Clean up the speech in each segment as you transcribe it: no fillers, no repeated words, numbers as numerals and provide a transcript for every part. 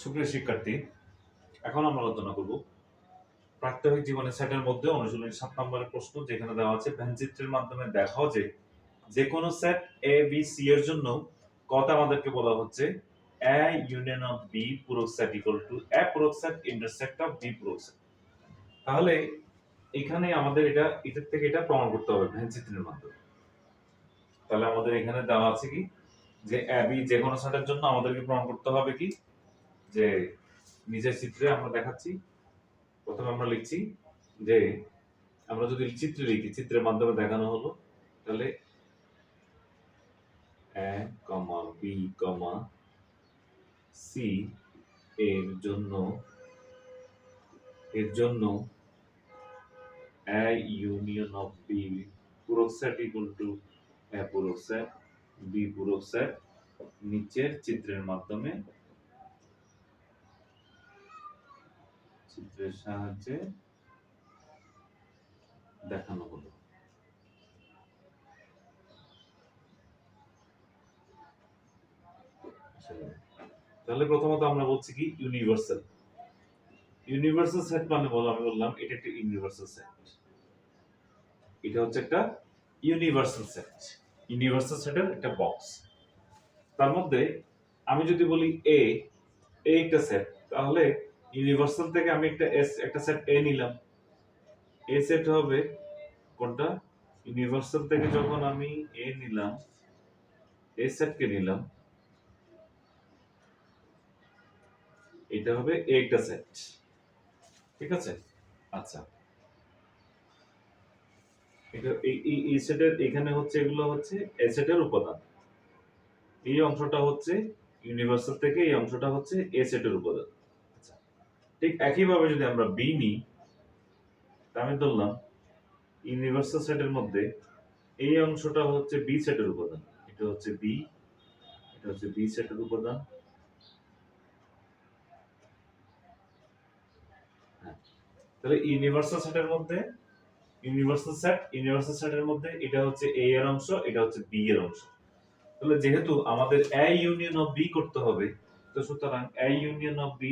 সুপ্রিয় শিক্ষার্থী, এখন আমরা আলোচনা করব প্রাত্যহিক জীবনে সেটের মধ্যে অনুশীলনী 7 নম্বরের প্রশ্ন, যেখানে দেওয়া আছে ভ্যানচিত্রের মাধ্যমে দেখাও যে কোনো সেট এ বি সি এর জন্য কত আমাদেরকে বলা হচ্ছে এ ইউনিয়ন অফ বি পূরক সেট ইকুয়াল টু এ পূরক সেট ইন্টারসেক্ট অফ বি পূরক সেট। তাহলে এখানে আমাদের এটার থেকে এটা প্রমাণ করতে হবে ভ্যানচিত্রের মাধ্যমে। তাহলে আমাদের এখানে দেওয়া আছে কি যে এ বি যে কোনো সেটের জন্য আমাদেরকে প্রমাণ করতে হবে কি যে নিচের চিত্রে আমরা দেখাচ্ছি। প্রথমে আমরা লিখছি যে আমরা যদি চিত্রে লিখি, চিত্রের মাধ্যমে দেখানো হলো, তাহলে এ কমা বি কমা সি এর জন্য এ ইউনিয়ন অফ বি পূরক সেট ইকুয়াল টু এ পূরক সেট বি পূরক সেট নিচের চিত্রের মাধ্যমে চিত্রের সাহায্যে দেখানো হলো। তাহলে প্রথমত আমরা বলছি কি ইউনিভার্সাল সেট মানে আমি বললাম এটা একটা ইউনিভার্সাল সেট। এটা হচ্ছে একটা ইউনিভার্সাল সেটের একটা বক্স। তার মধ্যে আমি যদি বলি এ একটা সেট, তাহলে ইউনিভার্সাল থেকে আমি একটা সেট এ নিলাম। এ সেট হবে কোনটা? ইউনিভার্সাল থেকে যখন আমি এ নিলাম, এ সেটকে নিলাম, এটা হবে একটা সেট। ঠিক আছে? আচ্ছা, এটা এই সেটের এখানে হচ্ছে এগুলো হচ্ছে এ সেটের উপাদান। এই অংশটা হচ্ছে ইউনিভার্সাল থেকে, এই অংশটা হচ্ছে এ সেটের উপাদান। আচ্ছা, ঠিক একইভাবে যদি আমরা বি নিই, আমি ধরলাম ইউনিভার্সাল সেটের মধ্যে এই অংশটা হচ্ছে বি সেটের উপাদান। এটা হচ্ছে বি, এটা হচ্ছে বি সেটের উপাদান। তাহলে ইউনিভার্সাল সেটের মধ্যে এটা হচ্ছে এ এর অংশ, এটা হচ্ছে বি এর অংশ। তাহলে যেহেতু আমাদের এ ইউনিয়ন অফ বি করতে হবে, তো সুতরাং এ ইউনিয়ন অফ বি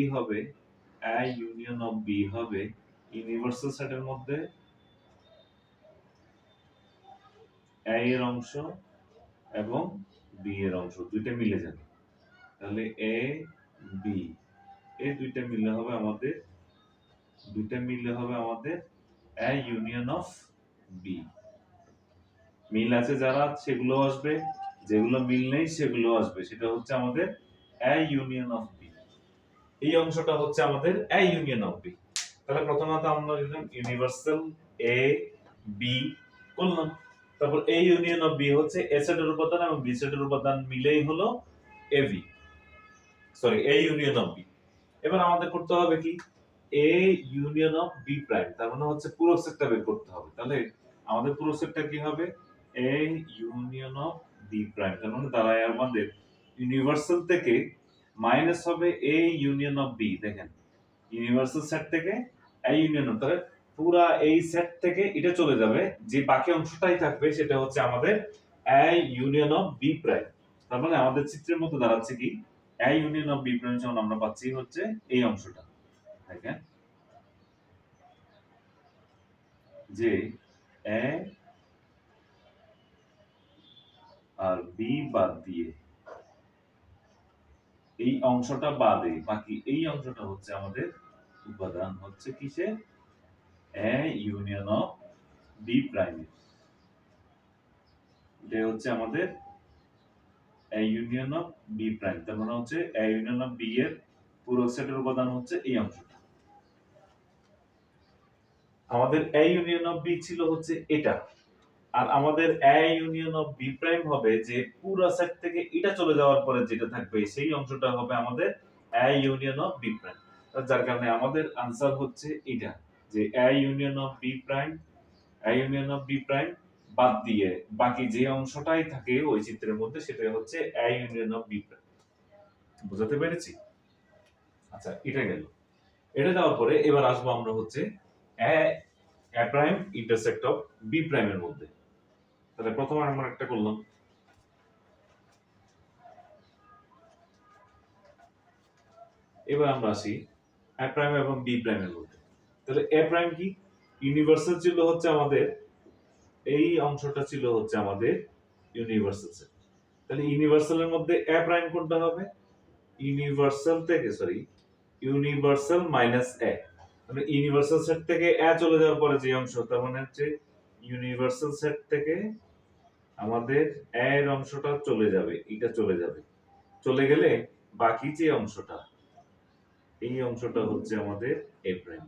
হবে ইউনিভার্সাল সেটের মধ্যে এ এর অংশ এবং বি এর অংশ দুইটা মিলে যাবে। তাহলে এ বি এই দুইটা মিলে হবে আমাদের এ ইউনিয়ন অফ বি। মিল আছে যারা সেগুলো আসবে, যেগুলো মিল নেই সেগুলো আসবে। সেটা হচ্ছে আমাদের এ ইউনিয়ন অফ বি। এই অংশটা হচ্ছে আমাদের এ ইউনিয়ন অফ বি। তাহলে প্রথমত আমরা লিখলাম ইউনিভার্সাল এ বি করলাম। তারপর এ ইউনিয়ন অফ বি হচ্ছে এ সেটের উপাদান এবং বি সেটের উপাদান মিলেই হলো A B, A union of B. এবার আমাদের করতে হবে কি A union of B prime, তার মানে হচ্ছে পুরো সেটটা বের করতে হবে। তাহলে আমাদের পুরো সেটটা কি হবে? A union of B prime. তার মানে দাঁড়ায় আমাদের ইউনিভার্সাল থেকে মাইনাস হবে এ ইউনিয়ন অফ বি। দেখেন, ইউনিভার্সাল সেট থেকে এ ইউনিয়ন অফ, তাহলে পুরা এই সেট থেকে এটা চলে যাবে, যে বাকি অংশটাই থাকবে সেটা হচ্ছে আমাদের A union of B prime. তার মানে আমাদের চিত্রের মধ্যে দাঁড়াচ্ছে কি A union of B prime যখন আমরা পাচ্ছি হচ্ছে এই অংশটা। দেখেন যে এ আর বি বাদ দিয়ে এই অংশটা বাদে বাকি এই অংশটা হচ্ছে আমাদের উপাদান হচ্ছে কিসে? A union of B prime. এটা হচ্ছে আমাদের A union of B prime. তার মানে হচ্ছে এ ইউনিয়ন অফ বি এর পুরো সেটের উপাদান হচ্ছে এই অংশটা। আমাদের এ ইউনিয়ন অফ বি ছিল হচ্ছে এটা, আর আমাদের A union of B prime হবে যে পুরো সেট থেকে এটা চলে যাওয়ার পরে যেটা থাকবে সেই অংশটা হবে আমাদের A union of B prime. যার কারণে আমাদের आंसर হচ্ছে এটা, যে A union of B prime বাদ দিয়ে বাকি যে অংশটাই থাকে ওই চিত্রের মধ্যে সেটা হচ্ছে A union of B prime. বুঝাতে পেরেছি? আচ্ছা, এটা গেল। এটা দেওয়ার পরে এবার আসবো আমরা হচ্ছে এ প্রাইম ইন্টারসেক্ট অফ বি প্রাইমের মধ্যে। তাহলে প্রথমে আমরা একটা করলাম, এবার আমরা আসি এ প্রাইম এবং বি প্রাইমের মধ্যে। তাহলে এ প্রাইম কি? ইউনিভার্সাল ছিল হচ্ছে আমাদের এই অংশটা ছিল হচ্ছে আমাদের ইউনিভার্সাল সেট। তাহলে ইউনিভার্সালের মধ্যে এ প্রাইম কোনটা হবে? ইউনিভার্সাল থেকে ইউনিভার্সাল মাইনাস এ, মানে ইউনিভার্সাল সেট থেকে এ চলে যাওয়ার পরে যে অংশ, তার মানে হচ্ছে ইউনিভার্সাল সেট থেকে আমাদের এ এর অংশটা চলে যাবে, এটা চলে যাবে। চলে গেলে বাকি যে অংশটা, এই অংশটা হচ্ছে আমাদের এ প্রাইম।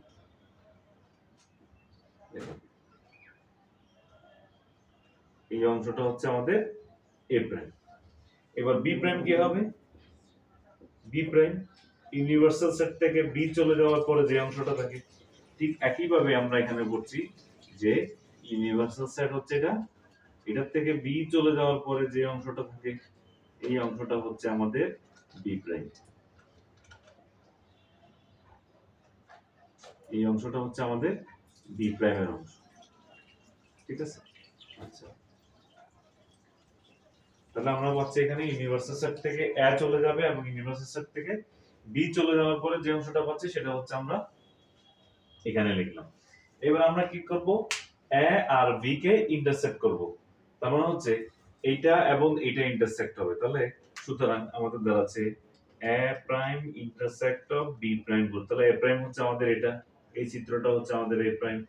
এই অংশটা হচ্ছে আমাদের এ প্রাইম। এবার বি প্রাইম কি হবে? বি প্রাইম ইউনিভার্সাল সেট থেকে বি চলে যাওয়ার পরে যে অংশটা থাকে, ঠিক একইভাবে আমরা এখানে বলছি যে ইউনিভার্সাল সেট হচ্ছে এটা, এটার থেকে বি চলে যাওয়ার পরে যে অংশটা থাকে, এই অংশটা হচ্ছে আমাদের বি প্রাইম। এই অংশটা হচ্ছে আমাদের বি প্রাইমের অংশ। ঠিক আছে? আচ্ছা, তাহলে আমরা পাচ্ছি এখানে ইউনিভার্সাল সেট থেকে এ চলে যাবে এবং ইউনিভার্সাল সেট থেকে বি চলে যাওয়ার পরে যে অংশটা পাচ্ছি সেটা হচ্ছে আমরা এখানে লিখলাম। এবার আমরা কি করব? এ আর বি কে ইন্টারসেক্ট করব। তার মানে হচ্ছে এইটা এবং এটা ইন্টারসেক্ট হবে। তাহলে সুতরাং আমাদের দাঁড়াচ্ছে A prime intersect of B prime. তাহলে এ প্রাইম হচ্ছে আমাদের এটা, এই চিত্রটা হচ্ছে আমাদের এ প্রাইম,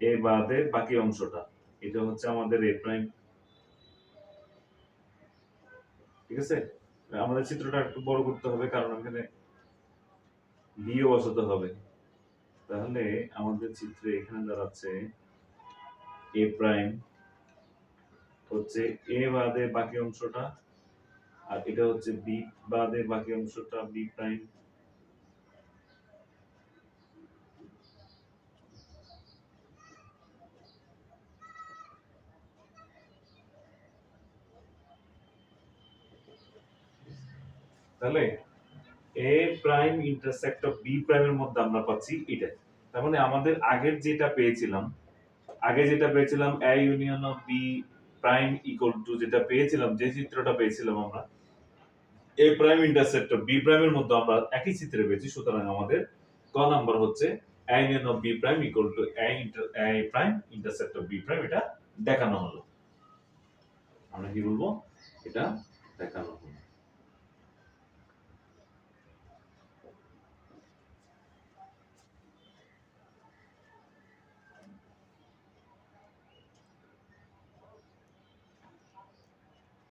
এ বাদে বাকি অংশটা এটা হচ্ছে আমাদের এ প্রাইম। ঠিক আছে? আমাদের চিত্রটা একটু বড় করতে হবে কারণ এখানে বিও বসাতে হবে। তাহলে আমাদের চিত্রে এখানে দাঁড়াচ্ছে এ প্রাইম হচ্ছে এ বাদে বাকি অংশটা, আর এটা হচ্ছে বি বাদে বাকি অংশটা বি প্রাইম। তাহলে A prime intersect of B প্রাইমের মধ্যে আমরা পাচ্ছি এটা। তার মানে আমাদের আগের যেটা পেয়েছিলাম, A union of B prime equal to যেটা পেয়েছিলাম, যে চিত্রটা পেয়েছিলাম আমরা A prime intersect of B প্রাইমের মধ্যে আমরা একই চিত্রে পেয়েছি। সুতরাং আমাদের ক নাম্বার হচ্ছে A union of B prime equal to A prime intersect of B prime, এটা দেখানো হলো। আমরা কি বলবো? এটা দেখানো হলো।